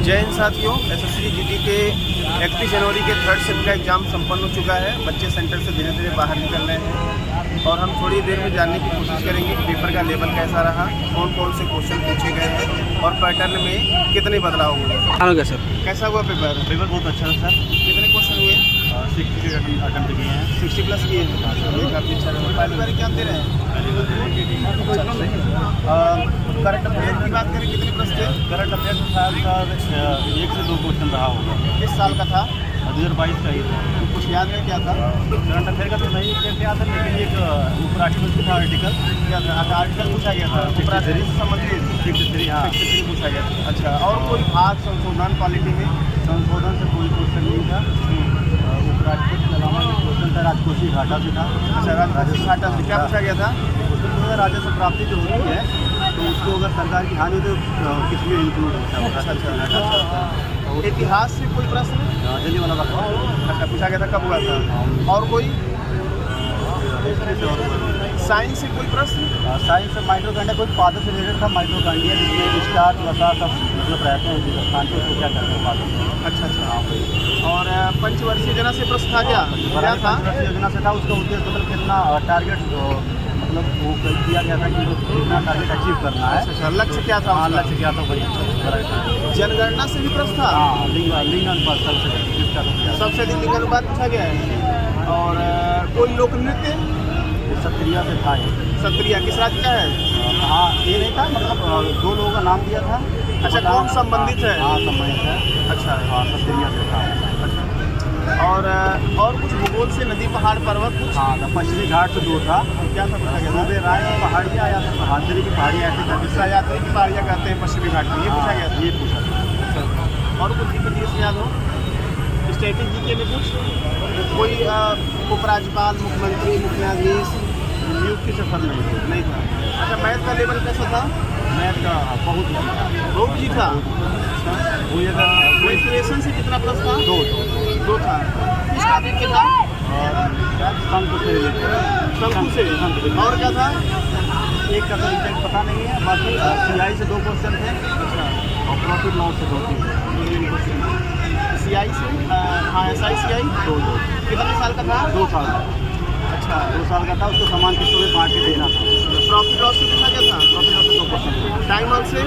जय हिंद साथियों, SSC GD के 31 जनवरी के थर्ड शिफ्ट का एग्ज़ाम संपन्न हो चुका है। बच्चे सेंटर से धीरे धीरे बाहर निकल रहे हैं और हम थोड़ी देर में जानने की कोशिश करेंगे कि पेपर का लेवल कैसा रहा, कौन कौन से क्वेश्चन पूछे गए हैं और पैटर्न में कितने बदलाव हुए। सर कैसा हुआ पेपर? पेपर बहुत अच्छा है सर। कितने क्वेश्चन हुए? 60 अटेम्प्ट किए हैं। 60 प्लस किए हैं। काफ़ी अच्छा रहा। पहली बार एग्जाम दे रहे हैं। करंट अफेयर की बात करें, कितने प्रश्न थे? करंट अफेयर में शायद सर 1 से 2 क्वेश्चन रहा होगा। किस साल का था? 2022 का ही था। कुछ याद में क्या था? करंट अफेयर का तो नहीं कैसे याद है, लेकिन एक उपराष्ट्रपति था आर्टिकल क्या था? अच्छा, आर्टिकल पूछा गया था उपराष्ट्रपति से संबंधित 63। हाँ 63 पूछा गया था। अच्छा, और कोई भाग संशोधन क्वालिटी में? संशोधन से कोई क्वेश्चन नहीं था। उपराष्ट्रपति के अलावा क्वेश्चन था राजकोषीय घाटा से था। अच्छा, राजकोषीय घाटा से क्या पूछा गया था? राजस्व प्राप्ति जो होती है तो उसको अगर सरकार की हानि तो किस में इंक्लूड होता है। अच्छा, इतिहास से कोई प्रश्न? जलियांवाला बाग। अच्छा, पूछा गया था, कब हुआ था? और कोई? साइंस से कोई प्रश्न? साइंस से माइक्रोकांडिया कोई पादप से रिलेटेड था। माइक्रोकांडिया जिसमें स्टार्च वसा सब मतलब रहते हैं हिंदुस्तान के, उसको क्या करते हैं पादप। अच्छा। और पंचवर्षीय योजना से प्रश्न था क्या था? योजना से था। उसका उद्देश्य मतलब कितना टारगेट मतलब वो किया गया था कि कितना टारगेट अचीव करना है। अच्छा, लक्ष्य क्या था? लक्ष्य क्या था वही। जनगणना से भी प्रश्न था। हाँ, लिंग अनुपात सबसे अधिक लिंग अनुपात पूछा गया है। और कोई लोक नृत्य? सत्रिया से था। सत्रिया किस राज्य का है? हाँ, ये नहीं था, मतलब 2 लोगों का नाम दिया था। अच्छा, कौन संबंधित है? हाँ, संबंधित है। अच्छा, हाँ, सत्रिया से था। और कुछ भूगोल से नदी पहाड़ पर्वत कुछ? हाँ, तो पश्चिमी घाट से 2 था। क्या था पूछा गया? सूबे राय पहाड़ियाँ या सह्याद्री की पहाड़ियाँ ऐसे करके सह्याद्री की पहाड़ियाँ कहते हैं पश्चिमी घाट में, ये पूछा गया था। ये पूछा था। और कुछ जीके से याद हो? स्टैटिक जीके में कुछ कोई उपराज्यपाल, मुख्यमंत्री, मुख्याधीश नियुक्ति से फल नहीं था। अच्छा, मैथ का लेवल कैसा था? मैथ का बहुत ही था। वो अगर मेंसुरेशन से कितना प्लस था? 2 था। किस टॉपिक के था? शंकु से रिलेटेड। शंकु से। और क्या था? एक का तो एग्जैक्ट पता नहीं है, बाकी CI से 2 क्वेश्चन थे और प्रॉफिट लॉस से 2 क्वेश्चन। CI से SI CI 2 कितने साल का था? 2 साल। अच्छा, 2 साल का था। उसको समान किस्तों में बांट के देना था। प्रॉफिट लॉस से पूछा गया था? प्रॉफिट लॉस से 2 क्वेश्चन। टाइम आउट से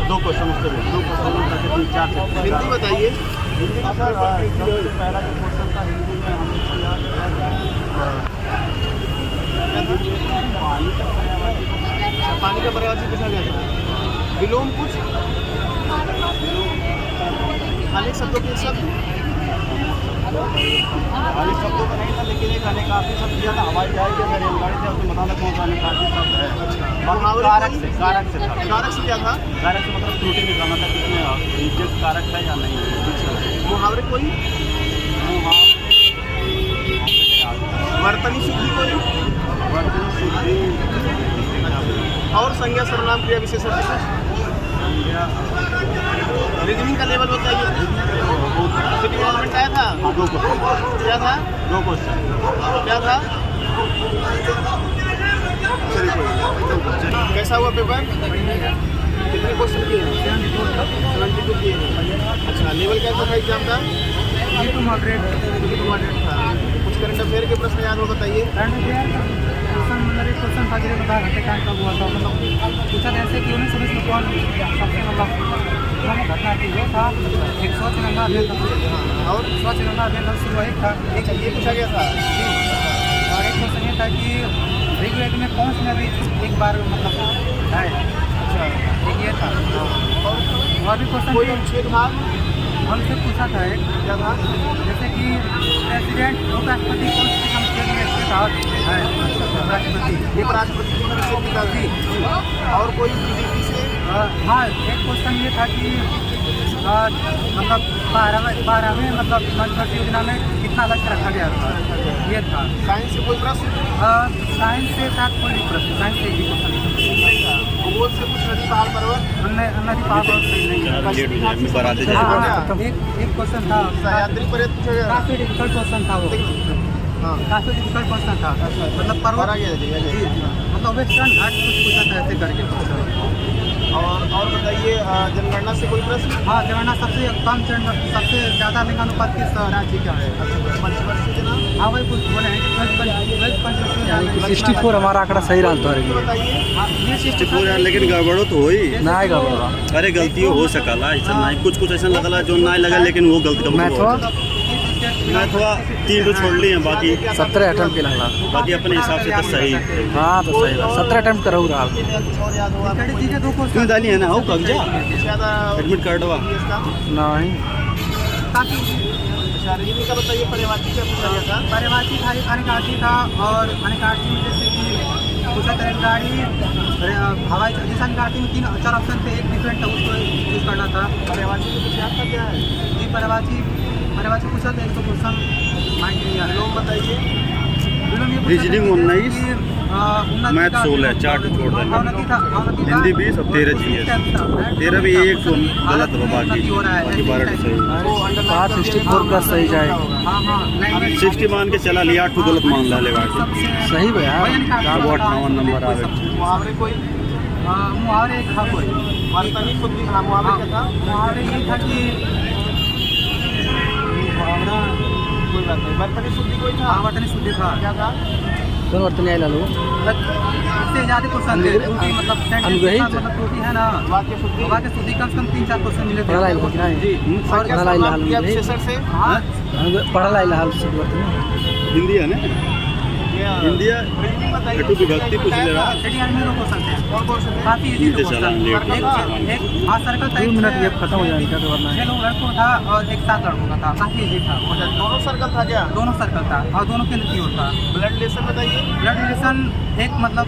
2 क्वेश्चन उससे 2 क्वेश्चन करके 3-4 से। हिंदी बताइए। हिंदी में सर पहला जो क्वेश्चन था हिंदी में हमने पानी का पर्यायवाची पूछा गया था। विलोम कुछ? अनेक शब्दों के शब्द? अनेक शब्दों का नहीं था, लेकिन एक अनेकार्थी शब्द दिया था। हवाई जहाज या रेलगाड़ी से उसमें बताना कौन सा अनेकार्थी शब्द है। कारक से था। कारक से क्या था? कारक से मतलब त्रुटि निकालना था, किसमें रिजेक्ट कारक है या नहीं है। मुहावरे कोई? वर्तनी शुद्धि कोई? वर्तनी शुद्धि और संज्ञा सर्वनाम क्रिया विशेषण कुछ? रीजनिंग का लेवल बताइए। सिटी गवर्नमेंट आया था? 2 क्वेश्चन। क्या था? 2 क्वेश्चन। क्या था? चलिए, कैसा हुआ पेपर? कितने क्वेश्चन किए हैं? 72 किए हैं। अच्छा, लेवल कैसा था एग्जाम का? मॉडरेट था। कुछ करंट अफेयर के प्रश्न याद हो बताइए। करंट अफेयर क्वेश्चन था, जिन्हें बता घंटे कब हुआ था, मतलब पूछा था ऐसे कि 1919 में कौन सबसे मतलब घटना थी, वो था एक स्वच्छ गंगा अभियान था। और स्वच्छ गंगा अभियान शुरू एक था। ये पूछा गया था। और एक क्वेश्चन ये था कि ऋग्वेद में कौन सी नदी एक बार मतलब है। अच्छा, एक ये था। और भी क्वेश्चन कोई अनुच्छेद भाग हमसे पूछा था एक, क्या था? जैसे कि प्रेसिडेंट उपराष्ट्रपति कौन सी संक्षेप में स्थित है उपराष्ट्रपति। उपराष्ट्रपति की परिषद निकाल दी। और कोई GDP से? हाँ, एक क्वेश्चन ये था कि मतलब 12वें मतलब पंचवर्षीय योजना में कितना लक्ष्य रखा गया था, ये था। साइंस से कोई प्रश्न? साइंस से साथ कोई प्रश्न, साइंस से ही क्वेश्चन नहीं था। भूगोल से कुछ नदी पहाड़ पर्वत? नदी पहाड़ एक क्वेश्चन था। सह्याद्री पर्वत पूछा गया? काफ़ी डिफिकल्ट क्वेश्चन था वो। हाँ, काफ़ी डिफिकल्ट क्वेश्चन था। मतलब पर्वत आ गया जी। मतलब वेस्टर्न घाट कुछ पूछा था ऐसे करके। और बताइए जनगणना से कोई प्रश्न? हाँ, जनगणना सबसे कम सबसे ज़्यादा लिंगानुपात किस राज्य का है? पंचवर्षीय जनाब? हाँ, वही कुछ बोले हैं कि 64 हमारा आंकड़ा सही रहा तो ये 64 यार, लेकिन गड़बड़ो तो होई ना आएगा बड़ा। अरे गलतियों हो सकला ऐसा नहीं, कुछ ऐसा लगला जो ना लगा, लेकिन वो गलती का मैं थोड़ा 3 तो छोड़ लिए हैं, बाकी 17 अटेम्प्ट के लगला। बाकी अपने हिसाब से तो सही। हाँ तो सही बात, 17 अटेम्प्ट करूँ रहा। क्यों डाली है ना हो कब्जा एडमिट कार्डवा नहीं का बताइए, पर्यावाची क्या पूछा गया था? पर्यावाची था, अनिकाची था, और अनिकाची में जैसे कि पूछा था गाड़ी हवाई जैसे अनिकाची में 4 ऑप्शन थे, एक डिफरेंट था, उसको चूज करना था। पर्यावाची में कुछ याद था क्या है? जी, पर्यावाची पूछा था, 100 क्वेश्चन माइंड नहीं आ लोग बताइए। रीजनिंग 19, मैथ 16, 4 छोड़ देंगे। हिंदी 20 और 13 चाहिए। 13 भी एक तो गलत हो, बाकी 12 तो सही। 64 प्लस सही जाएगा। 60 मान के चला लिया, 8 गलत मान ला ले बाकी सही भैया। 58 नंबर आ गए। मुहावरे कोई? मुहावरे एक था कोई। वर्तनी शुद्धि, हाँ मुहावरे क्या था? मुहावरे ये था कि मुहावरा कोई बात नहीं। वर्तनी शुद्धि कोई था? वर्तनी शुद्धि था। क्या था? कौन वर्तनी आए लालू? इससे ज़्यादा क्वेश्चन थे, त्रुटि मतलब अनुग्रहित मतलब त्रुटि है ना, वाक्य शुद्धि? वाक्य शुद्धि कम से कम 3-4 क्वेश्चन मिले थे। पढ़ा लाइल होती ना जी, और संख्या लाइल समाप्ति या विशेषण से? हाँ, पढ़ा लाइल हाल से वर्तनी। हिंदी है ना, हिंदी है बिल्डिंग बताइए। हेतु विभक्ति पूछ ले रहा। सेटिंग में क्वेश्चन थे, कौन कौन से थे? काफ़ी इजी इनसे चला लेट एक हाँ सर्कल था, 2 मिनट ये खत्म हो जाएगा तो वरना 6 लड़कों था और एक 7 लड़कों का था, काफ़ी इजी था। अच्छा, दोनों सर्कल था क्या? दोनों सर्कल था और दोनों केंद्र की ओर था। ब्लड रिलेशन बताइए। ब्लड रिलेशन एक मतलब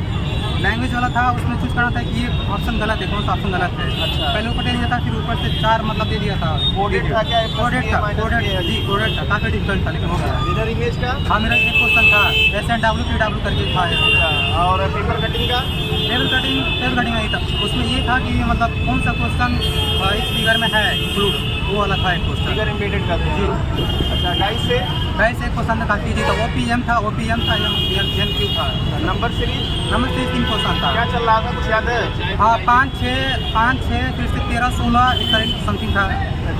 लैंग्वेज वाला था, उसमें चूज करना था कि ये ऑप्शन गलत है, कौन सा ऑप्शन गलत है। अच्छा। पहले ऊपर दे दिया था, फिर ऊपर से 4 मतलब दे दिया था। कोडेड था क्या? कोडेड था, कोडेड जी, कोडेड था, काफ़ी डिफरेंट था, लेकिन हो गया। मिरर इमेज का? हाँ, मेरा एक क्वेश्चन था, SNWPW करके था। अच्छा, और पेपर कटिंग का? टेबल कटिंग नहीं था, उसमें ये था कि मतलब कौन सा क्वेश्चन इस फिगर में है इंक्लूड, वो वाला था एक क्वेश्चन। फिगर एम्बेडेड का था। अच्छा, डाइस से? वैसे एक क्वेश्चन था, काफ़ी इजी था, OPM था, MQ था। Number series? नंबर 3 क्वेश्चन था। क्या चल रहा था, कुछ याद है? हाँ, 5, 6 फिर से 13, 16 इस तरह समथिंग था।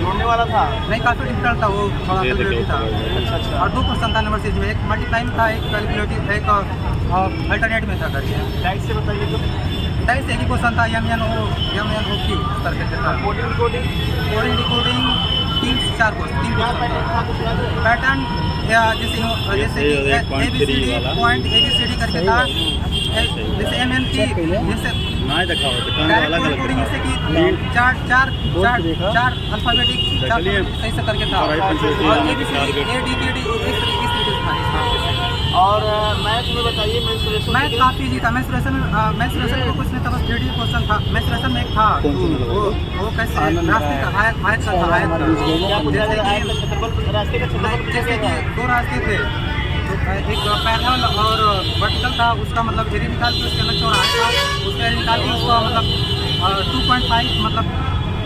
जोड़ने वाला था? नहीं, काफ़ी डिफिकल्ट था वो, थोड़ा कैलकुलेटिव था। अच्छा अच्छा। और 2 क्वेश्चन था नंबर सीरीज में, एक मल्टीप्लाई में था, एक कैलकुलेटिव, एक अल्टरनेट में था करके। डाइस से बताइए तो। डाइस एक ही क्वेश्चन था, MNOQ इस तरह से था। Coding coding? Coding decoding 3-4 question. क्या पैटर्न था, कुछ याद है? पैटर्न जैसे पॉइंट ABCD करके था, जैसे MN की जैसे ना दिखाओ तो कान अलग अलग कोडिंग जैसे कि 4 अल्फाबेटिक सही से करके था, और ABCD ADKD इस तरीके से था। और मैथ में बताइए, मेंस्ट्रुएशन? मैथ काफ़ी इजी था। मेंस्ट्रुएशन में कुछ नहीं था, बस 3D क्वेश्चन था। मेंस्ट्रुएशन में एक था, वो कैसे रास्ते का हायत का था, हायत का। रास्ते का जैसे कि 2 रास्ते थे, एक पैरेलल और वर्टिकल था, उसका मतलब एरिया निकाल के उसके अंदर चौराहा था, उसका एरिया निकाल के उसका मतलब 2.5 मतलब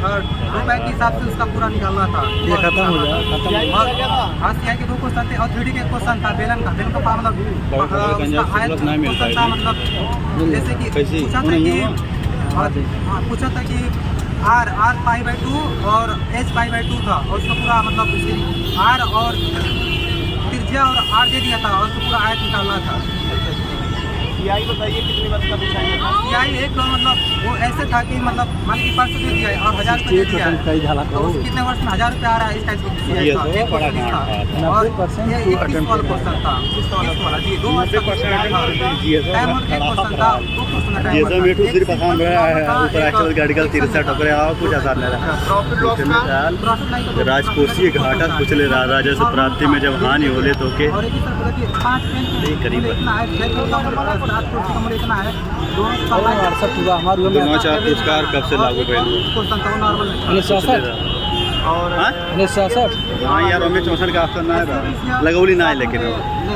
रुपए के हिसाब से उसका पूरा निकालना था। ये खत्म हो गया, खत्म हो गया। हाँ, CI के 2 क्वेश्चन थे और 3D के क्वेश्चन था, बेलन का मतलब उसका हायत क्वेश्चन था, मतलब जैसे कि पूछा था कि R π/2 और H π/2 था, और उसका पूरा मतलब R और त्रिज्या और R दे दिया था, और उसको पूरा आयत निकालना था। CI बताइए, कितने वर्ष का पूछा गया था? CI एक मतलब वो ऐसे था कि मतलब मान लीजिए 500 दे दिया है और 1000 रुपये दे दिया है, तो कितने वर्ष में 1000 रुपये आ रहा है, इस टाइप का CI था। एक क्वेश्चन था, और ये 21 वाला क्वेश्चन था, 21 वाला जी, 2 वर्ष का क्वेश्चन था। टाइम और एक क्वेश्चन था, 2 क्वेश्चन था। ये सब मेटू सिर्फ आसान रहा है, ऊपर एक्चुअल गार्डिकल 63 टोकरे आओ, कुछ आसान नहीं रहा। प्रॉफिट लॉस का? राजकोषीय घाटा कुछ ले रहा, राजस्व प्राप्ति में जब हानि होले तो के और एक ही सर बोला कि 5 पेन करीब इतना है, 7 कुर्सी कमरे इतना है, पूरा हमारे दोनों 4 पुरस्कार कब से लागू भइल? क्वेश्चन था वो नॉर्मल है। 1966 और 1966 हाँ यार, हमें 64 का ऑप्शन ना है, लगौली ना है, लेकिन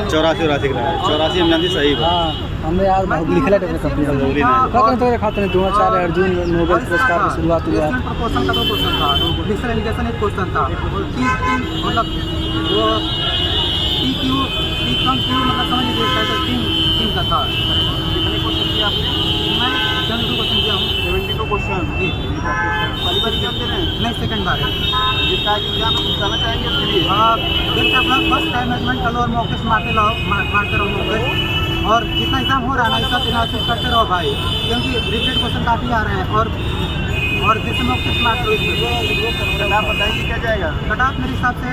84 का है। 84 हम जानते सही बा। हाँ, हमने यार बहुत लिखला टेबल कंप्लीट हो गई। कहते तो खाते हैं 2004 अर्जुन नोबेल पुरस्कार की शुरुआत हुआ। प्रपोजल का 2 क्वेश्चन था, डिजिटल एजुकेशन एक क्वेश्चन था, और 3 मतलब वो PQ मतलब समझ लीजिए 3 का था। कितने क्वेश्चन किए आपने? मैं 72 क्वेश्चन किया हूँ। 200 क्वेश्चन जी पहली बार एग्जाम दे रहे हैं? नहीं, सेकंड बार है। जिसका एग्जाम आप बताना चाहेंगे उसके लिए? देखिए अपना बस टाइम मैनेजमेंट कर लो और मॉक टेस्ट मारते रहो मॉक टेस्ट, और जितना एग्जाम हो रहा है ना सब एनालिसिस करते रहो भाई, क्योंकि रिपीटेड क्वेश्चन काफ़ी आ रहे हैं। और जैसे मॉक टेस्ट मारते हो आप बताएंगे क्या जाएगा? कट ऑफ मेरे हिसाब से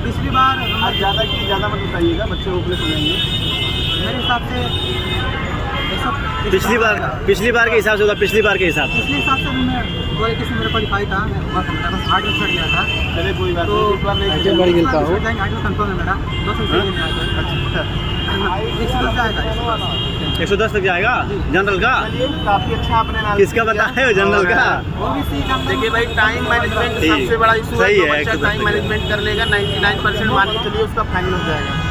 पिछली बार आज ज़्यादा की ज़्यादा मत बताइएगा, बच्चे ऊपर सुनेंगे। मेरे हिसाब से पिछली बार के हिसाब से होता, पिछली बार के हिसाब से पिछले हिसाब से मैं 221 में मेरा क्वालिफाई था, मैं बस 8 में चढ़ गया था। चले कोई बात तो नहीं, इस बार नहीं आगे बढ़ गया हो। 8 में कंफर्म है मेरा, 200 से में आया था। 110 जाएगा 110 तक जाएगा जनरल का। चलिए, काफी अच्छा आपने analysis किसका किया। बताया हो जनरल का? ओबीसी का देखिए भाई, टाइम मैनेजमेंट ठीक। सबसे बड़ा इशू है। सही जो है, बच्चा 110 टाइम मैनेजमेंट कर लेगा 99% मान के चलिए उसका फाइनल हो जाएगा।